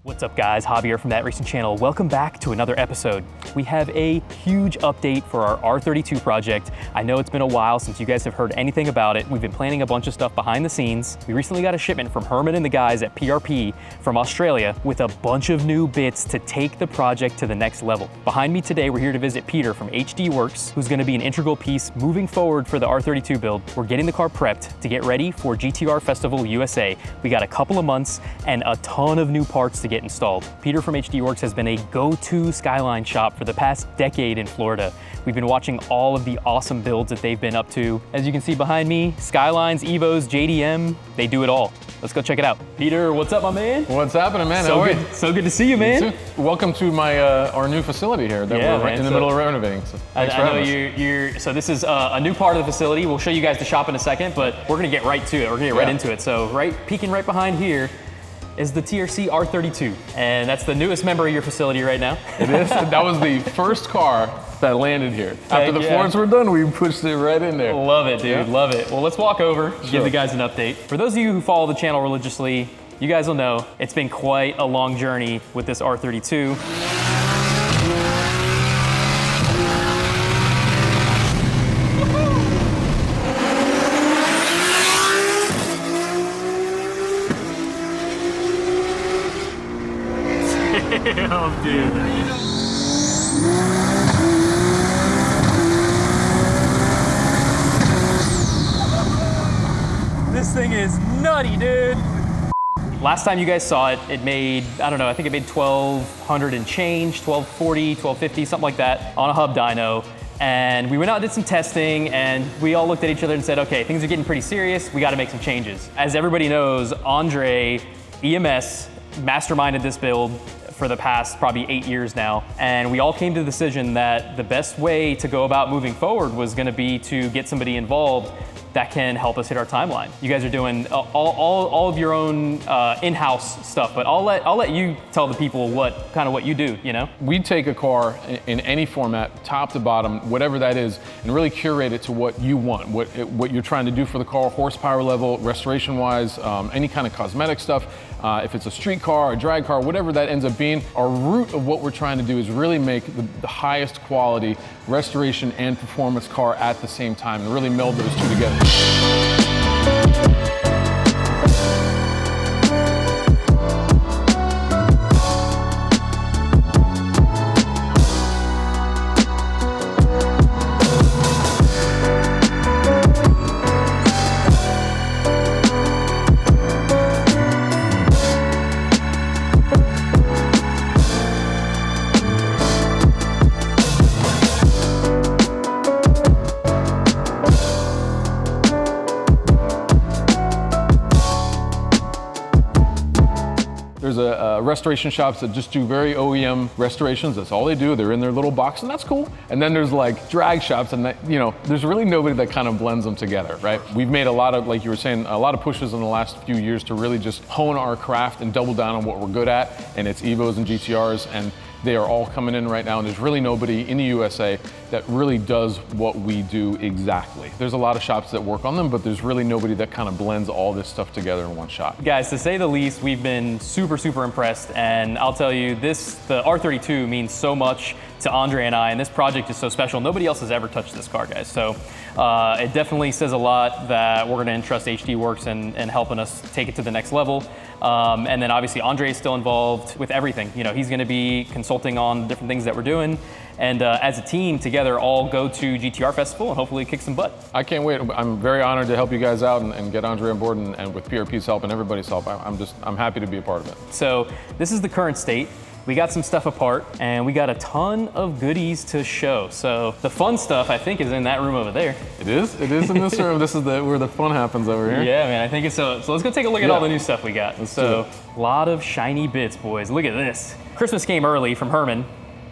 What's up guys, Javier here from That Racing Channel. Welcome back to another episode. We have a huge update for our R32 project. I know it's been a while since you guys have heard anything about it. We've been planning a bunch of stuff behind the scenes. We recently got a shipment from Herman and the guys at PRP from Australia with a bunch of new bits to take the project to the next level. Behind me today, we're here to visit Peter from HDWerks, who's gonna be an integral piece moving forward for the R32 build. We're getting the car prepped to get ready for GTR Festival USA. We got a couple of months and a ton of new parts to get installed. Peter from HDWerks has been a go-to Skyline shop for the past decade in Florida. We've been watching all of the awesome builds that they've been up to. As you can see behind me, Skylines, Evos, JDM, they do it all. Let's go check it out. Peter, what's up, my man? What's happening, man? So good to see you, man. Welcome to my our new facility here that we're in the middle of renovating. So thanks for having us. So this is a new part of the facility. We'll show you guys the shop in a second, but we're gonna get right to it. We're gonna get right into it. So peeking right behind here is the TRC R32, and that's the newest member of your facility right now. It is. That was the first car that landed here. After the floors were done, we pushed it right in there. Love it, dude, love it. Well, let's walk over, give the guys an update. For those of you who follow the channel religiously, you guys will know it's been quite a long journey with this R32. Damn, dude. This thing is nutty, dude. Last time you guys saw it, it made, I don't know, I think it made 1,200 and change, 1,240, 1,250, something like that on a hub dyno. And we went out and did some testing, and we all looked at each other and said, okay, things are getting pretty serious. We got to make some changes. As everybody knows, Andre EMS masterminded this build for the past probably 8 years now. And we all came to the decision that the best way to go about moving forward was gonna be to get somebody involved that can help us hit our timeline. You guys are doing all of your own in-house stuff, but I'll let you tell the people what you do, you know? We take a car in any format, top to bottom, whatever that is, and really curate it to what you want, what you're trying to do for the car, horsepower level, restoration-wise, any kind of cosmetic stuff. If it's a street car, a drag car, whatever that ends up being, our root of what we're trying to do is really make the highest quality restoration and performance car at the same time and really meld those two together. There's restoration shops that just do very OEM restorations. That's all they do. They're in their little box, and that's cool. And then there's like drag shops, and that, you know, there's really nobody that kind of blends them together, right? We've made a lot of, like you were saying, a lot of pushes in the last few years to really just hone our craft and double down on what we're good at, and it's Evos and GTRs, and they are all coming in right now, and there's really nobody in the USA that really does what we do exactly. There's a lot of shops that work on them, but there's really nobody that kind of blends all this stuff together in one shot. Guys, to say the least, we've been super impressed, and I'll tell you, the R32 means so much to Andre and I, and this project is so special. Nobody else has ever touched this car, guys. So it definitely says a lot that we're gonna entrust HDWerks and helping us take it to the next level. And then obviously Andre is still involved with everything. You know, he's gonna be consulting on different things that we're doing. And as a team together, all go to GTR Festival and hopefully kick some butt. I can't wait. I'm very honored to help you guys out and get Andre on board, and with PRP's help and everybody's help, I'm happy to be a part of it. So this is the current state. We got some stuff apart, and we got a ton of goodies to show. So the fun stuff, I think, is in that room over there. It is in this room. This is where the fun happens over here. Yeah, man, I think it's so. So let's go take a look at all the new stuff we got. So a lot of shiny bits, boys. Look at this. Christmas came early from Herman.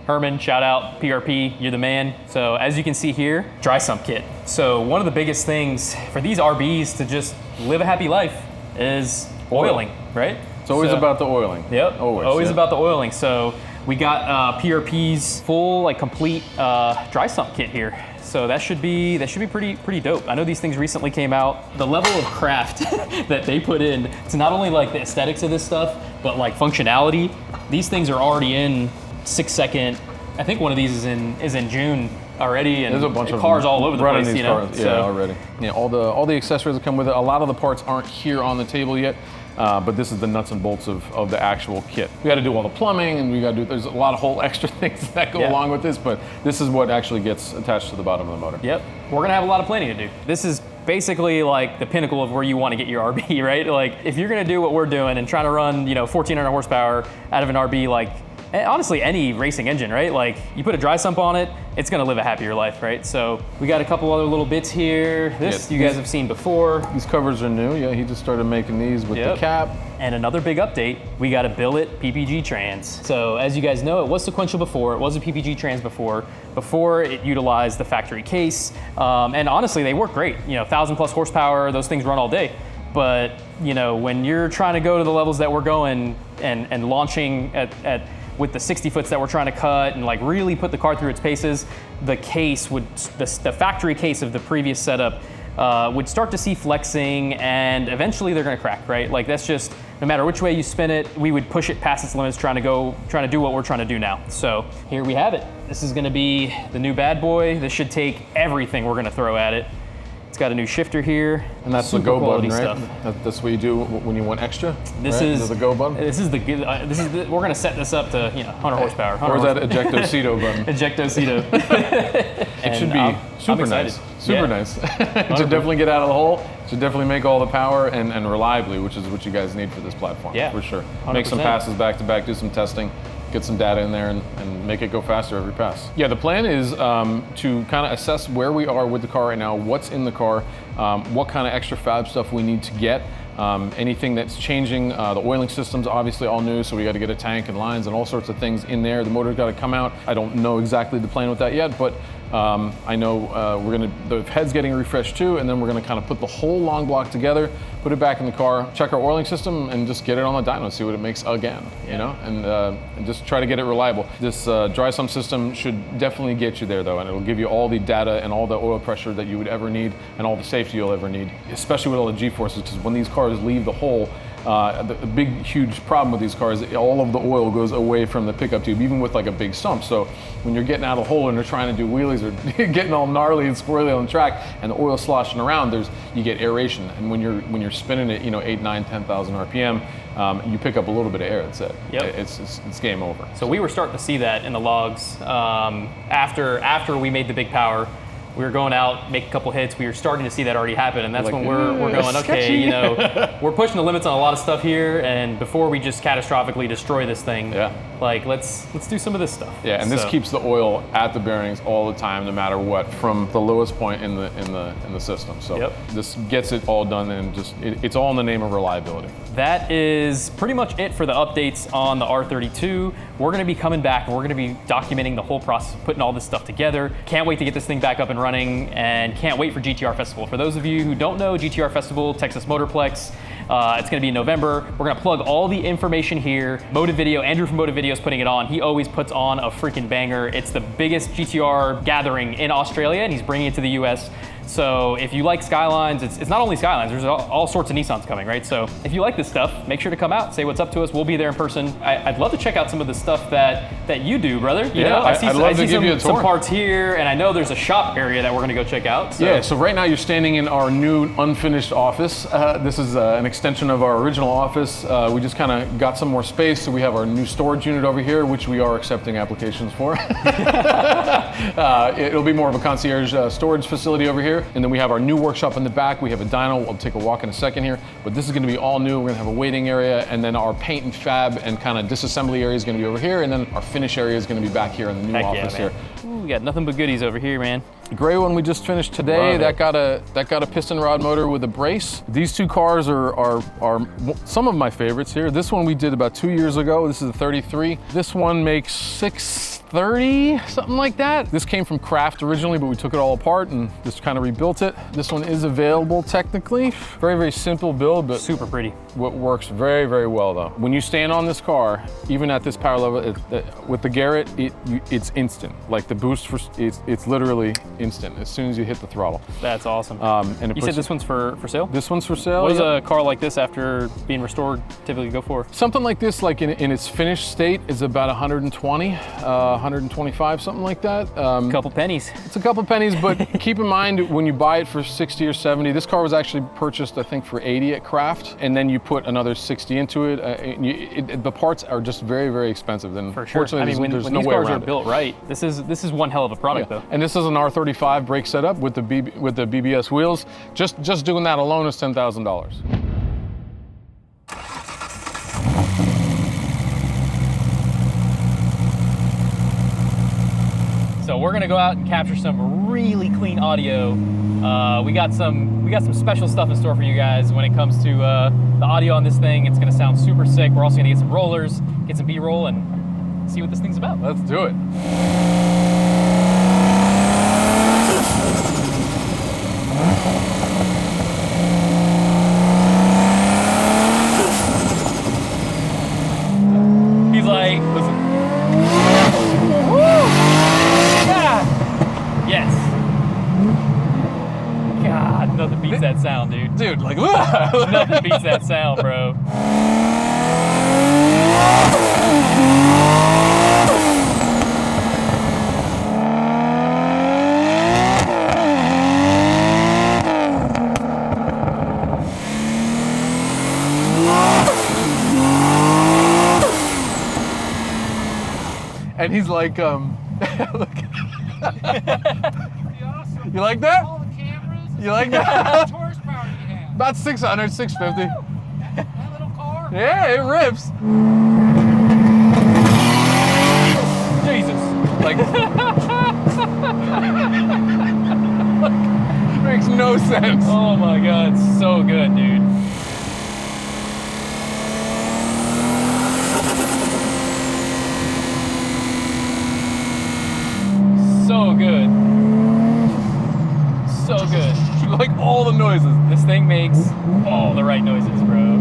Herman, shout out, PRP, you're the man. So as you can see here, dry sump kit. So one of the biggest things for these RBs to just live a happy life is oiling, right? It's always about the oiling. Yep, always about the oiling. So we got PRP's full, complete dry sump kit here. So that should be pretty dope. I know these things recently came out. The level of craft that they put in to not only like the aesthetics of this stuff, but like functionality. These things are already in 6-second. I think one of these is in June already, and there's a bunch of cars all over the place. These cars, yeah, already. Yeah, all the accessories that come with it. A lot of the parts aren't here on the table yet. But this is the nuts and bolts of the actual kit. We got to do all the plumbing, and there's a lot of whole extra things that go along with this, but this is what actually gets attached to the bottom of the motor. Yep, we're gonna have a lot of planning to do. This is basically like the pinnacle of where you want to get your RB, right? Like if you're gonna do what we're doing and trying to run, 1,400 horsepower out of an RB, like honestly any racing engine, right? Like you put a dry sump on it, it's gonna live a happier life, right? So we got a couple other little bits here. This you guys have seen before. These covers are new. Yeah, he just started making these with the cap. And another big update, we got a billet PPG trans. So as you guys know, it was sequential before, it was a PPG trans before it utilized the factory case. And honestly, they work great. 1,000+ horsepower, those things run all day. But when you're trying to go to the levels that we're going and launching with the 60 foots that we're trying to cut and like really put the car through its paces, the factory case of the previous setup would start to see flexing, and eventually they're gonna crack, right? Like that's just, no matter which way you spin it, we would push it past its limits trying to do what we're trying to do now. So here we have it. This is gonna be the new bad boy. This should take everything we're gonna throw at it. It's got a new shifter here. And that's the go button, right? That's what you do when you want extra. This is the go button. We're gonna set this up to 100 horsepower. Or is that ejecto-cedo button? Ejecto-cedo. It should be super nice. Super nice. It should definitely get out of the hole. It should definitely make all the power and reliably, which is what you guys need for this platform. Yeah, for sure. 100%. Make some passes back to back, do some testing, get some data in there and make it go faster every pass. Yeah, the plan is to kind of assess where we are with the car right now, what's in the car, what kind of extra fab stuff we need to get, anything that's changing. The oiling system's obviously all new, so we got to get a tank and lines and all sorts of things in there. The motor's got to come out. I don't know exactly the plan with that yet, but I know the head's getting refreshed too, and then we're gonna kind of put the whole long block together, put it back in the car, check our oiling system, and just get it on the dyno, see what it makes again, and just try to get it reliable. This dry sump system should definitely get you there though, and it'll give you all the data and all the oil pressure that you would ever need and all the safety you'll ever need, especially with all the G-forces, because when these cars leave the hole, the big, huge problem with these cars, all of the oil goes away from the pickup tube, even with like a big sump. So when you're getting out of the hole and they're trying to do wheelies or getting all gnarly and squirrely on the track and the oil sloshing around, you get aeration. And when you're spinning it, 8, 9, 10,000 RPM, you pick up a little bit of air. That's it. Yep. It's game over. So we were starting to see that in the logs after we made the big power. We were going out, make a couple hits. We were starting to see that already happen, and that's when we're going, okay, we're pushing the limits on a lot of stuff here, and before we just catastrophically destroy this thing, like let's do some of this stuff. Yeah, and this keeps the oil at the bearings all the time, no matter what, from the lowest point in the system. So this gets it all done, and it's all in the name of reliability. That is pretty much it for the updates on the R32. We're gonna be coming back and we're gonna be documenting the whole process of putting all this stuff together. Can't wait to get this thing back up and running, and can't wait for GTR Festival. For those of you who don't know, GTR Festival, Texas Motorplex, it's gonna be in November. We're gonna plug all the information here. Motive Video, Andrew from Motive Video is putting it on. He always puts on a freaking banger. It's the biggest GTR gathering in Australia, and he's bringing it to the US. So if you like Skylines, it's not only Skylines, there's all sorts of Nissans coming, right? So if you like this stuff, make sure to come out, say what's up to us. We'll be there in person. I'd love to check out some of the stuff that you do, brother. I see some parts here, and I know there's a shop area that we're gonna go check out. So. Yeah, so right now you're standing in our new unfinished office. This is an extension of our original office. We just kind of got some more space, so we have our new storage unit over here, which we are accepting applications for. It'll be more of a concierge storage facility over here. And then we have our new workshop in the back. We have a dyno. We'll take a walk in a second here. But this is going to be all new. We're going to have a waiting area. And then our paint and fab and kind of disassembly area is going to be over here. And then our finish area is going to be back here in the new office here. Ooh, we got nothing but goodies over here, man. The gray one we just finished today, that got a piston rod motor with a brace. These two cars are some of my favorites here. This one we did about 2 years ago. This is a 33. This one makes 630, something like that. This came from Craft originally, but we took it all apart and just kind of rebuilt it. This one is available technically. Very, very simple build, but super pretty. What works very, very well though. When you stand on this car, even at this power level, with the Garrett, it's instant. Like the boost, it's literally instant as soon as you hit the throttle. That's awesome. And you said this one's for sale? This one's for sale. What does a car like this after being restored typically go for? Something like this, like in its finished state, is about 120, 125, something like that. A couple pennies. It's a couple pennies, but keep in mind when you buy it for 60 or 70, this car was actually purchased, I think, for 80 at Kraft, and then you put another 60 into it. The parts are just very, very expensive. And for sure. I mean, when there's no these way cars are around it. built right, this is one hell of a product, though. And this is an R35 brake setup with the BBS wheels. Just doing that alone is $10,000. So we're gonna go out and capture some really clean audio. We got some special stuff in store for you guys when it comes to the audio on this thing. It's gonna sound super sick. We're also gonna get some rollers, get some B-roll, and see what this thing's about. Let's do it. He's like, listen. Woo! God! Yes. God, nothing beats that sound, dude. Dude, like, Nothing beats that sound, bro. And he's like, look. You like that? All the cameras. You like How that? much horsepower do you have? About 600, 650. That little car? Yeah, it rips. Jesus. Like, makes no sense. Oh my God, so good, dude. So good. So good. Like all the noises. This thing makes all the right noises, bro.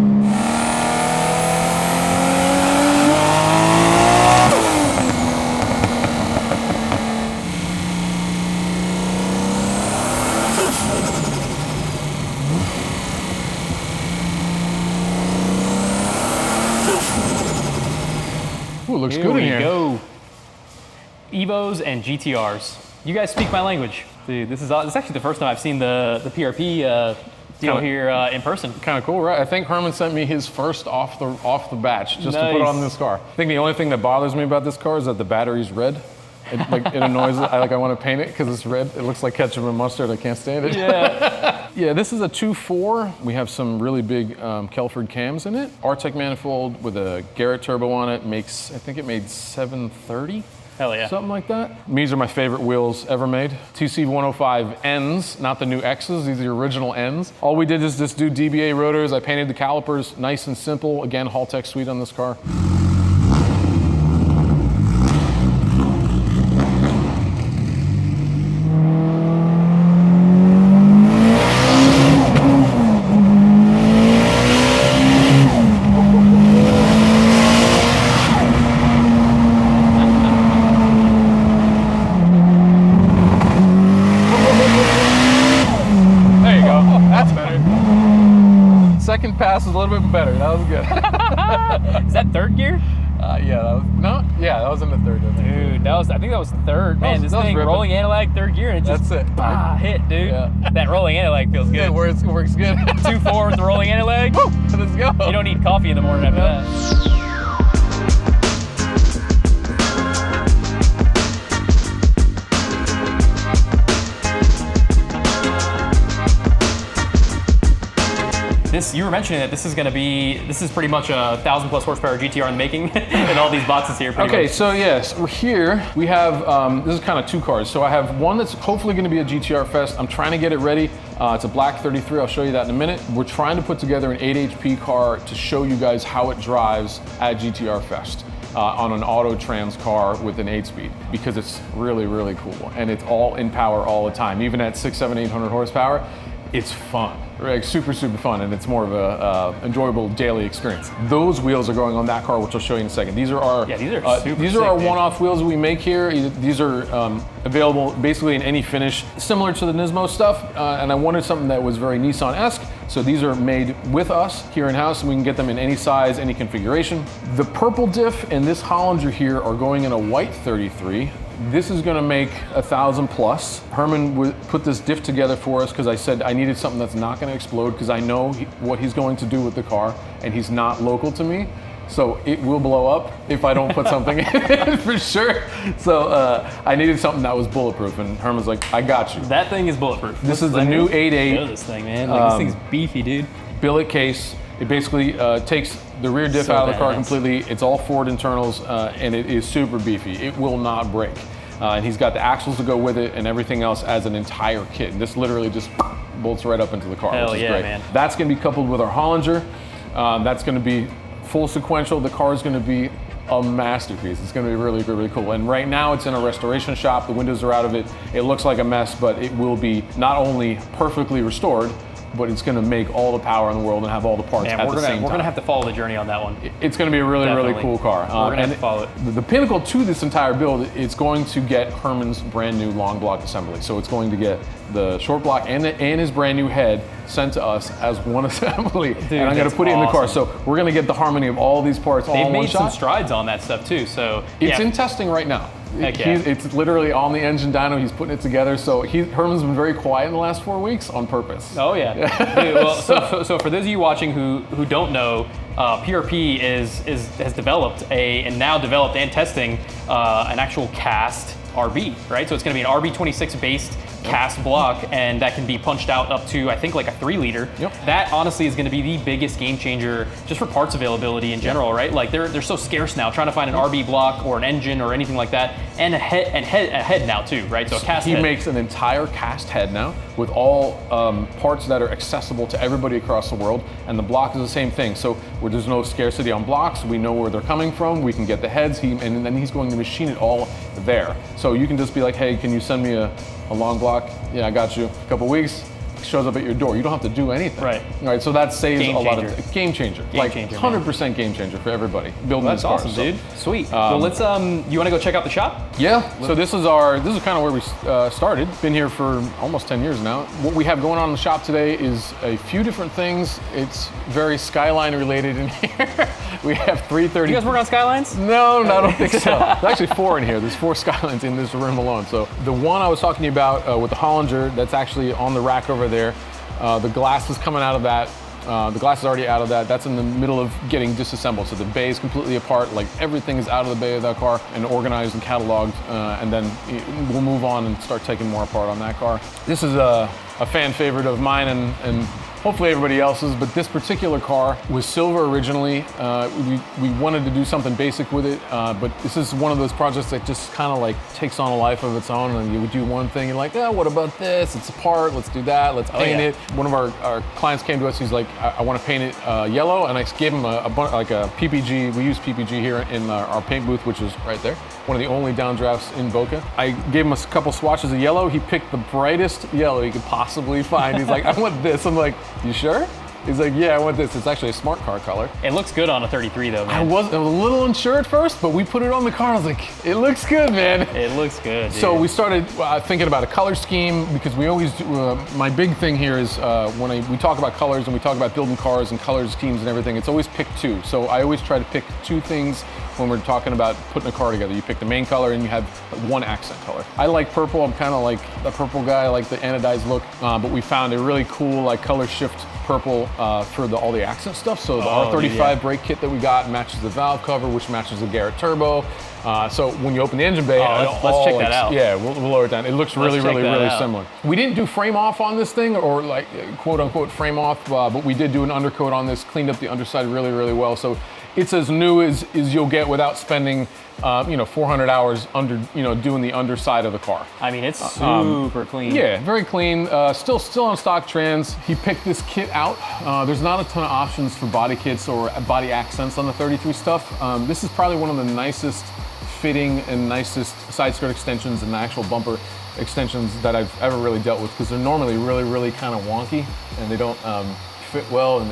Ooh, looks Here good in we here. go. Evos and GTRs. You guys speak my language. Dude, this is actually the first time I've seen the PRP deal here in person. Kind of cool, right? I think Herman sent me his first off the batch just to put on this car. I think the only thing that bothers me about this car is that the battery's red. It annoys it. I want to paint it because it's red. It looks like ketchup and mustard. I can't stand it. Yeah. Yeah, this is a 2.4. We have some really big Kelford cams in it. R-Tech manifold with a Garrett turbo on it. I think it made 730. Hell yeah. Something like that. These are my favorite wheels ever made. TC105 Ns, not the new X's. These are the original Ns. All we did is just do DBA rotors. I painted the calipers nice and simple. Again, Haltech suite on this car. Second pass is a little bit better. That was good. Is that third gear? Yeah, that was in the third. Dude, I think that was third. Man, this thing rolling anti-lag third gear and it just That's it. Hit, dude. Yeah. That rolling anti-lag feels good. It works good. 2.4 with the rolling anti-lag. Woo, let's go. You don't need coffee in the morning after that. You were mentioning that this is pretty much a 1,000+ horsepower GTR in the making in all these boxes here. Okay, so yes, here we have, this is kind of two cars. So I have one that's hopefully going to be a GTR Fest. I'm trying to get it ready. It's a black 33, I'll show you that in a minute. We're trying to put together an 8 HP car to show you guys how it drives at GTR Fest. On an auto trans car with an 8-speed because it's really, really cool. And it's all in power all the time. Even at 600, 700, 800 horsepower, it's fun, like super fun, and it's more of a enjoyable daily experience. Those wheels are going on that car, which I'll show you in a second. These are our these are our one-off wheels we make here. These are available basically in any finish, similar to the Nismo stuff. And I wanted something that was very Nissan-esque. So these are made with us here in-house, and we can get them in any size, any configuration. The purple diff and this Hollinger here are going in a white 33. This is going to make 1,000 plus. Herman put this diff together for us because I said I needed something that's not going to explode, because I know what he's going to do with the car, and he's not local to me. So it will blow up if I don't put something in it, for sure. So I needed something that was bulletproof, and Herman's like, I got you. That thing is bulletproof. This is the new 8.8. Show this thing, man. Like, this thing's beefy, dude. Billet case. It basically takes the rear diff out of the car completely. It's all Ford internals, and it is super beefy. It will not break. And he's got the axles to go with it and everything else as an entire kit. And this literally just bolts right up into the car, which is great. Man. That's going to be coupled with our Hollinger. That's going to be full sequential. The car is going to be a masterpiece. It's going to be really cool. And right now it's in a restoration shop. The windows are out of it. It looks like a mess, but it will be not only perfectly restored, but it's going to make all the power in the world and have all the parts at the same time. We're going to have to follow the journey on that one. It's going to be a really cool car. We're going to have to follow it. The pinnacle to this entire build, it's going to get Herman's brand new long block assembly. So it's going to get the short block and his brand new head sent to us as one assembly. Dude, and I'm going to put it in the car. So we're going to get the harmony of all these parts all in one shot. They've made some strides on that stuff too. So it's in testing right now. Heck yeah. It's literally on the engine dyno. He's putting it together. So Herman's been very quiet in the last 4 weeks on purpose. Oh yeah. Dude, well, so for those of you watching who don't know, PRP has developed and now developed and testing an actual cast RB, right? So it's going to be an RB26 based cast block, and that can be punched out up to, I think, like a 3-liter. That honestly is going to be the biggest game changer just for parts availability in general, right? Like they're so scarce now. Trying to find an RB block or an engine or anything like that, and a head now too, right? So a cast head. He makes an entire cast head now with all parts that are accessible to everybody across the world, and the block is the same thing. So where there's no scarcity on blocks, we know where they're coming from. We can get the heads, and then he's going to machine it all there. So you can just be like, hey, can you send me a long block? Yeah, I got you. A couple weeks, shows up at your door. You don't have to do anything. Right. So that saves a lot of game changer. Like 100% game changer for everybody building this car. That's awesome, dude. Sweet. Well, let's you want to go check out the shop? Yeah. So this is kind of where we started. Been here for almost 10 years now. What we have going on in the shop today is a few different things. It's very Skyline related in here. We have 330. You guys work on Skylines? No, I don't think so. There's actually 4 in here. There's 4 Skylines in this room alone. So the one I was talking to you about with the Hollinger, that's actually on the rack over there. The glass is coming out of that. The glass is already out of that. That's in the middle of getting disassembled. So the bay is completely apart. Like everything is out of the bay of that car and organized and cataloged. And then we'll move on and start taking more apart on that car. This is a fan favorite of mine and hopefully everybody else's, but this particular car was silver originally. We wanted to do something basic with it, but this is one of those projects that just kind of like takes on a life of its own, and you would do one thing, you're like, oh, what about this? It's apart, let's do that, let's paint it. One of our clients came to us, he's like, I want to paint it yellow, and I gave him a PPG, we use PPG here in our paint booth, which is right there. One of the only downdrafts in Boca. I gave him a couple swatches of yellow. He picked the brightest yellow he could possibly find. He's like, I want this. I'm like, you sure? He's like, yeah, I want this. It's actually a smart car color. It looks good on a 33 though, man. I was a little unsure at first, but we put it on the car. I was like, it looks good, man. It looks good, dude. So we started thinking about a color scheme, because we always do, my big thing here is when we talk about colors and we talk about building cars and color schemes and everything, it's always pick 2. So I always try to pick 2 things when we're talking about putting a car together. You pick the main color and you have 1 accent color. I like purple. I'm kind of like the purple guy. I like the anodized look, but we found a really cool like color shift purple for all the accent stuff. So the R35 brake kit that we got matches the valve cover, which matches the Garrett turbo. So when you open the engine bay, let's check that out. Yeah, we'll lower it down. It looks really similar. We didn't do frame off on this thing, or like quote unquote frame off, but we did do an undercoat on this, cleaned up the underside really well. So it's as new as you'll get without spending 400 hours doing the underside of the car. I mean, it's super clean. Yeah, very clean. Still on stock trans. He picked this kit out. There's not a ton of options for body kits or body accents on the 33 stuff. This is probably one of the nicest fitting and nicest side skirt extensions and the actual bumper extensions that I've ever really dealt with, because they're normally really kind of wonky and they don't fit well, and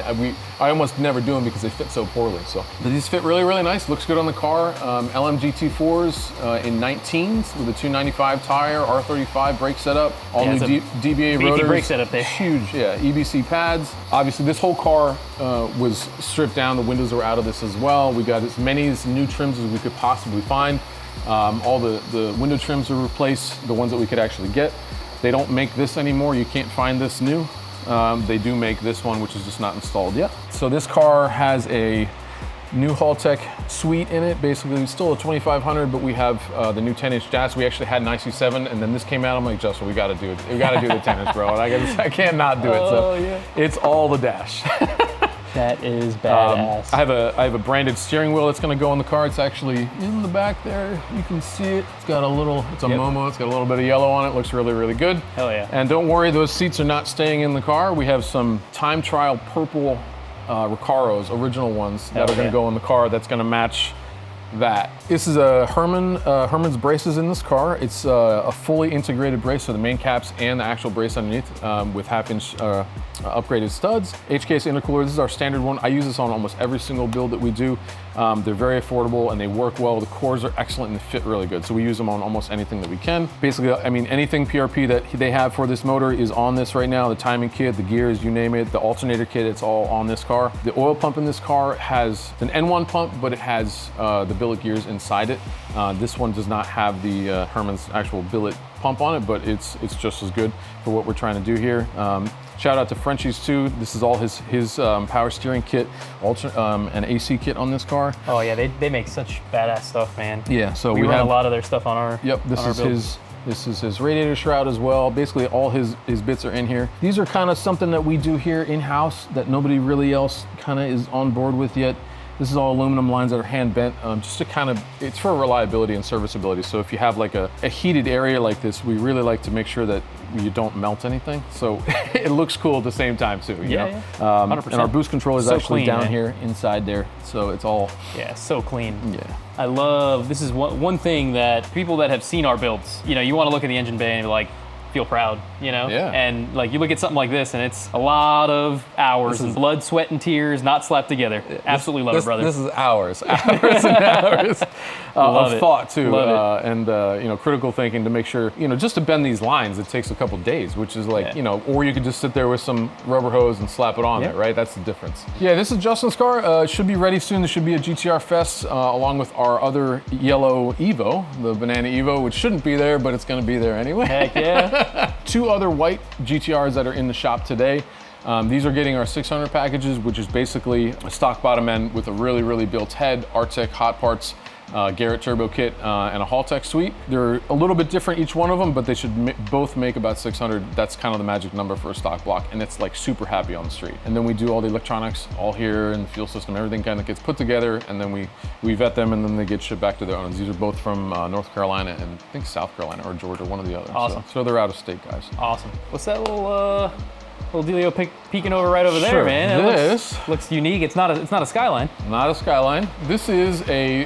I almost never do them because they fit so poorly. So these fit really nice. Looks good on the car. LMGT4s in 19s with a 295 tire, R35 brake setup, all new DBA rotors. Brake setup there. Huge, yeah. EBC pads. Obviously, this whole car was stripped down. The windows were out of this as well. We got as many new trims as we could possibly find. All the window trims were replaced, the ones that we could actually get. They don't make this anymore. You can't find this new. They do make this one, which is just not installed yet. So this car has a new Haltech suite in it. Basically, still a 2500, but we have the new 10-inch dash. We actually had an IC7, and then this came out. I'm like, Justin, we got to do it. We got to do the 10-inch, bro. And I can't not do it. So it's all the dash. That is badass. I have a branded steering wheel that's going to go on the car. It's actually in the back there. You can see it. It's got a little, it's a Momo. It's got a little bit of yellow on it. Looks really good. Hell yeah. And don't worry, those seats are not staying in the car. We have some time trial purple Recaros, original ones, that are going to go in the car. That's going to match that. This is a Herman's braces in this car. It's a fully integrated brace, so the main caps and the actual brace underneath with half-inch upgraded studs. HKS intercooler, this is our standard one. I use this on almost every single build that we do. They're very affordable and they work well. The cores are excellent and they fit really good. So we use them on almost anything that we can. Basically, I mean, anything PRP that they have for this motor is on this right now. The timing kit, the gears, you name it, the alternator kit, it's all on this car. The oil pump in this car has an N1 pump, but it has the billet gears inside it. This one does not have the Herman's actual billet pump on it, but it's just as good for what we're trying to do here. Shout out to Frenchie's too. This is all his power steering kit, and AC kit on this car. Oh yeah, they make such badass stuff, man. Yeah, so we run a lot of their stuff on our. Yep, this is his radiator shroud as well. Basically, all his bits are in here. These are kind of something that we do here in-house that nobody really else kind of is on board with yet. This is all aluminum lines that are hand bent, just to kind of, it's for reliability and serviceability. So if you have like a heated area like this, we really like to make sure that you don't melt anything. So it looks cool at the same time too, you know? 100%. And our boost controller is So actually clean, down man. here inside there. So it's all, Yeah, so clean. yeah. I love, this is one thing that people that have seen our builds, you know, you want to look at the engine bay and be like, feel proud, you know? Yeah. And like you look at something like this and it's a lot of hours and blood, sweat, and tears not slapped together. Absolutely love it, brother. This is hours and hours of thought too, Love and you know, critical thinking to make sure, you know, just to bend these lines, it takes a couple days, which is like, you know, or you could just sit there with some rubber hose and slap it on there, right? That's the difference. Yeah, this is Justin's car. Should be ready soon. There should be a GTR Fest along with our other yellow Evo, the Banana Evo, which shouldn't be there, but it's going to be there anyway. Heck yeah. Two other white GTRs that are in the shop today. These are getting our 600 packages, which is basically a stock bottom end with a really built head, Artec hot parts, Garrett turbo kit, and a Haltech suite. They're a little bit different, each one of them, but they should both make about 600. That's kind of the magic number for a stock block, and it's like super happy on the street. And then we do all the electronics all here, and the fuel system, everything kind of gets put together, and then we vet them, and then they get shipped back to their owners. These are both from North Carolina and I think South Carolina or Georgia, one or the other. Awesome. So they're out of state, guys. Awesome. What's that little dealio peeking over right over there, Sure. man? This looks unique. It's not a Skyline. Not a Skyline. This is a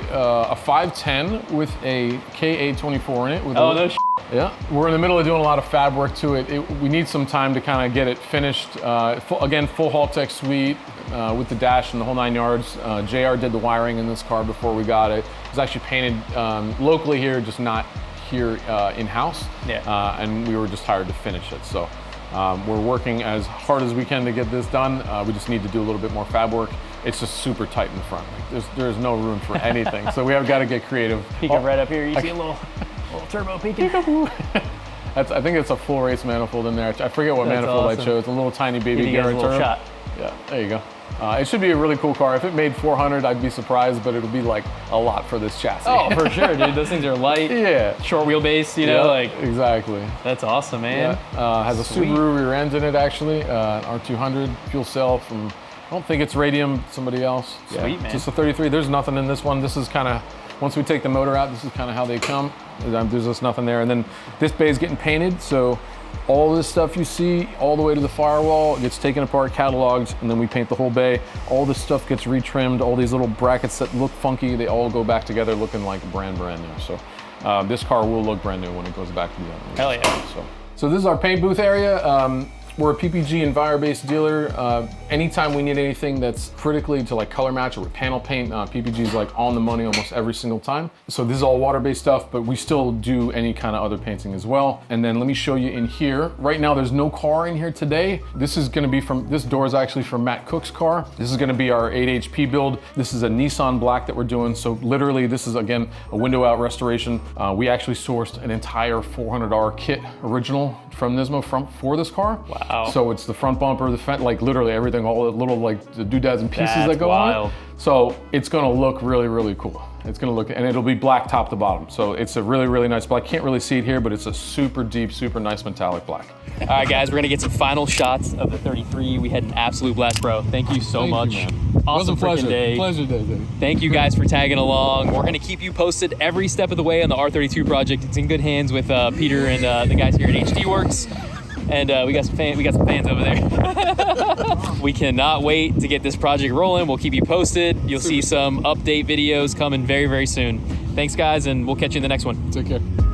510 with a K824 in it. With yeah, we're in the middle of doing a lot of fab work to it. We need some time to kind of get it finished. Again, full Haltech suite with the dash and the whole 9 yards. JR did the wiring in this car before we got it. It was actually painted locally here, just not here in-house. Yeah. And we were just hired to finish it. So we're working as hard as we can to get this done. We just need to do a little bit more fab work. It's just super tight in the front. Like, there's no room for anything. So we have got to get creative. Peeking right up here, you see a little turbo peeking. I think it's a full race manifold in there. I forget what manifold I chose. A little tiny baby Garrett turbo. Shot. Yeah, there you go. It should be a really cool car. If it made 400, I'd be surprised, but it'll be like a lot for this chassis. Oh, for sure, dude. Those things are light. Yeah. Short wheelbase, you know, like. Exactly. That's awesome, man. Yeah. Has a Subaru rear end in it, actually. An R200 fuel cell from, I don't think it's Radium, somebody else. Sweet, man. Just a 33. There's nothing in this one. This is kind of, once we take the motor out, this is kind of how they come. There's just nothing there. And then this bay is getting painted, so all this stuff you see all the way to the firewall gets taken apart, cataloged, and then we paint the whole bay. All this stuff gets retrimmed. All these little brackets that look funky, they all go back together looking like brand new. So this car will look brand new when it goes back to the owner. Hell yeah. So this is our paint booth area. We're a PPG and Enviro-based dealer. Anytime we need anything that's critically to like color match or with panel paint, PPG is like on the money almost every single time. So this is all water-based stuff, but we still do any kind of other painting as well. And then let me show you in here. Right now there's no car in here today. This is gonna be this door is actually from Matt Cook's car. This is gonna be our 8 HP build. This is a Nissan black that we're doing. So literally this is again, a window out restoration. We actually sourced an entire $400 kit original from Nismo for this car. Wow. So it's the front bumper, the fence, like literally everything, all the little like the doodads and pieces That's that go wild. on it. So it's gonna look really, really cool. It's gonna look, and it'll be black top to bottom. So it's a really, really nice black. Can't really see it here, but it's a super deep, super nice metallic black. All right, guys, we're gonna get some final shots of the 33. We had an absolute blast, bro. Thank you so much. Awesome freaking day. Pleasure day, baby. Thank you guys for tagging along. We're gonna keep you posted every step of the way on the R32 project. It's in good hands with Peter and the guys here at HDWerks. And we got some fans over there. We cannot wait to get this project rolling. We'll keep you posted. You'll see some update videos coming very, very soon. Thanks, guys, and we'll catch you in the next one. Take care.